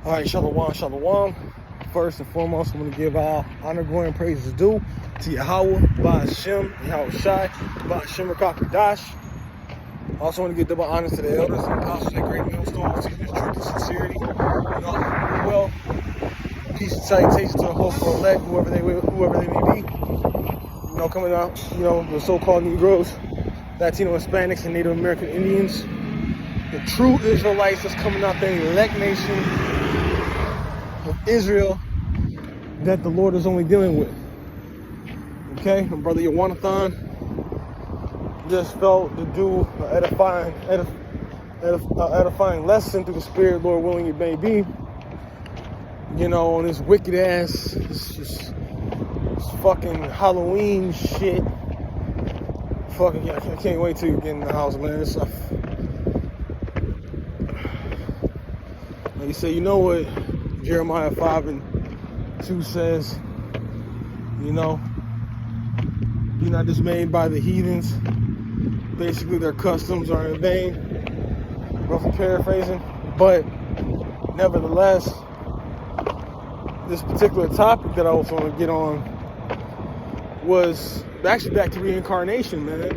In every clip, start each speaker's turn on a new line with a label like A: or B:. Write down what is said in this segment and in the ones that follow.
A: All right, shalom, shalom. First and foremost, I'm going to give all honor, glory, and praises due to Yahweh, Ba'ashem, Yahweh Shai, Ba'ashem Rakakadash. I also want to give double honor to the elders and apostles at Great Millstone, teaching the truth and sincerity. Well, peace and salutation to the hopeful elect, whoever they may be. Coming out, the so-called Negroes, Latino, Hispanics, and Native American Indians. The true Israelites that's coming out there, the elect nation of Israel that the Lord is only dealing with. Okay, my brother Yawanathan just felt to do an edifying lesson through the Spirit, Lord willing it may be. On this wicked ass, this fucking Halloween shit. Fucking, I can't wait till you get in the house, man. This stuff. Like you say, you know what Jeremiah 5:2 says? Be not dismayed by the heathens. Basically, their customs are in vain. Roughly paraphrasing. But, nevertheless, this particular topic that I was going to get on was actually back to reincarnation, man.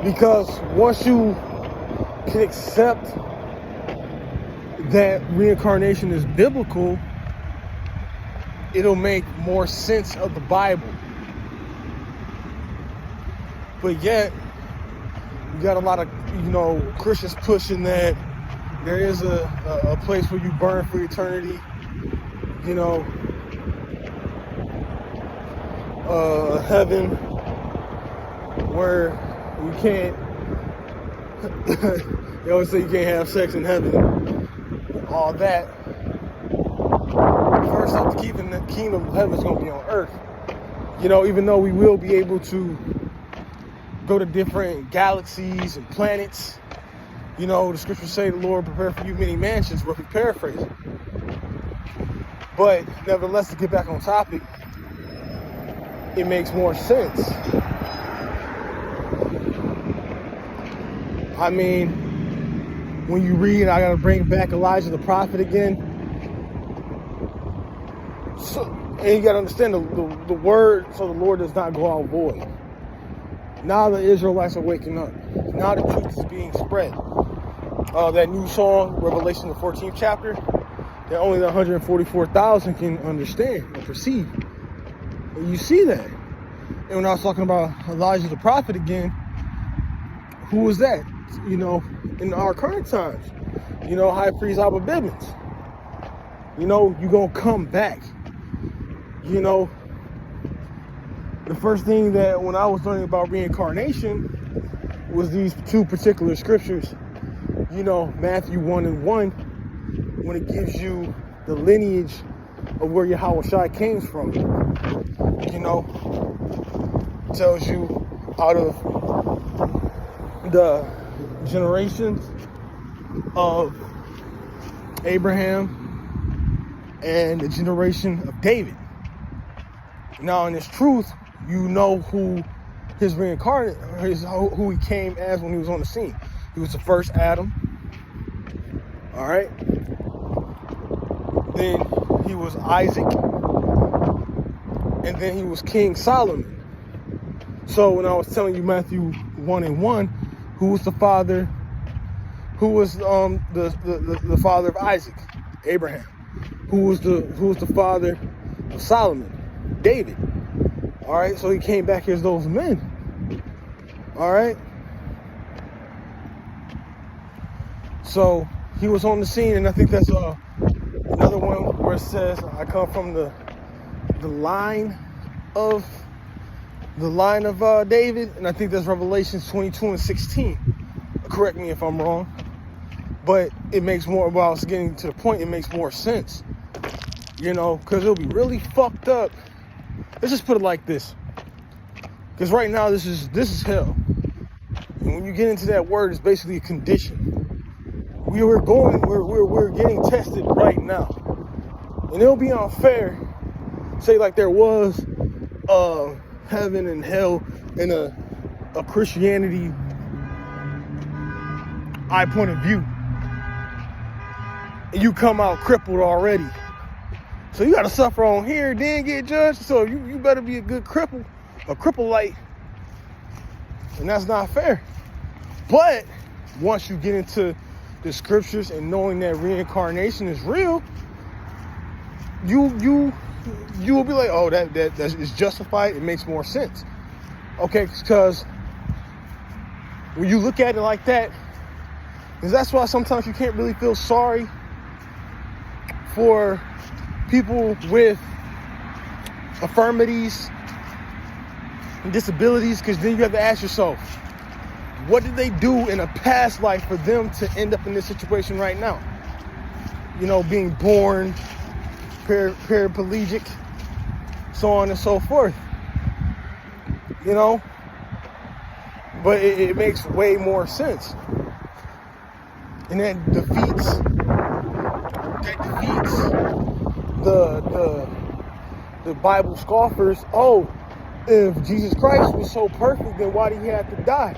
A: Because once you can accept that reincarnation is biblical, it'll make more sense of the Bible. But yet, you got a lot of, Christians pushing that there is a place where you burn for eternity, heaven where you can't, they always say you can't have sex in heaven, all that. First off, the kingdom of heaven is going to be on earth. Even though we will be able to go to different galaxies and planets, the scriptures say the Lord prepared for you many mansions, roughly paraphrasing. But nevertheless, to get back on topic, it makes more sense. I mean, when you read, I gotta bring back Elijah the prophet again. So, and you gotta understand the word, so the Lord does not go out void. Now the Israelites are waking up. Now the truth is being spread. That new song, Revelation the 14th chapter, that only the 144,000 can understand and perceive. And you see that. And when I was talking about Elijah the prophet again, who was that? In our current times, High Priest Abba Bibbins. You're gonna come back. The first thing that when I was learning about reincarnation was these two particular scriptures. Matthew 1:1, when it gives you the lineage of where Yahweh Shai came from. Tells you out of the generations of Abraham and the generation of David. Now, in this truth, who his who he came as when he was on the scene. He was the first Adam. All right. Then he was Isaac, and then he was King Solomon. So when I was telling you Matthew 1:1, who was the father? Who was the father of Isaac? Abraham. Who was the father of Solomon? David. All right. So he came back as those men. All right. So he was on the scene, and I think that's another one where it says, "I come from the line of David," and I think that's Revelations 22:16. Correct me if I'm wrong, but it makes more. While I was getting to the point, it makes more sense, because it'll be really fucked up. Let's just put it like this, because right now this is hell, and when you get into that word, it's basically a condition. We're getting tested right now, and it'll be unfair. Say like there was heaven and hell in a Christianity eye point of view. and you come out crippled already. So you got to suffer on here, then get judged. So you better be a good cripple, a cripple-lite. And that's not fair. But once you get into the scriptures and knowing that reincarnation is real, you will be like, oh, that is justified. It makes more sense. Okay, because when you look at it like that, because that's why sometimes you can't really feel sorry for people with infirmities and disabilities, because then you have to ask yourself, what did they do in a past life for them to end up in this situation right now? You know, being born paraplegic, so on and so forth. You know, but it makes way more sense, and that defeats the Bible scoffers. Oh, if Jesus Christ was so perfect, then why did he have to die?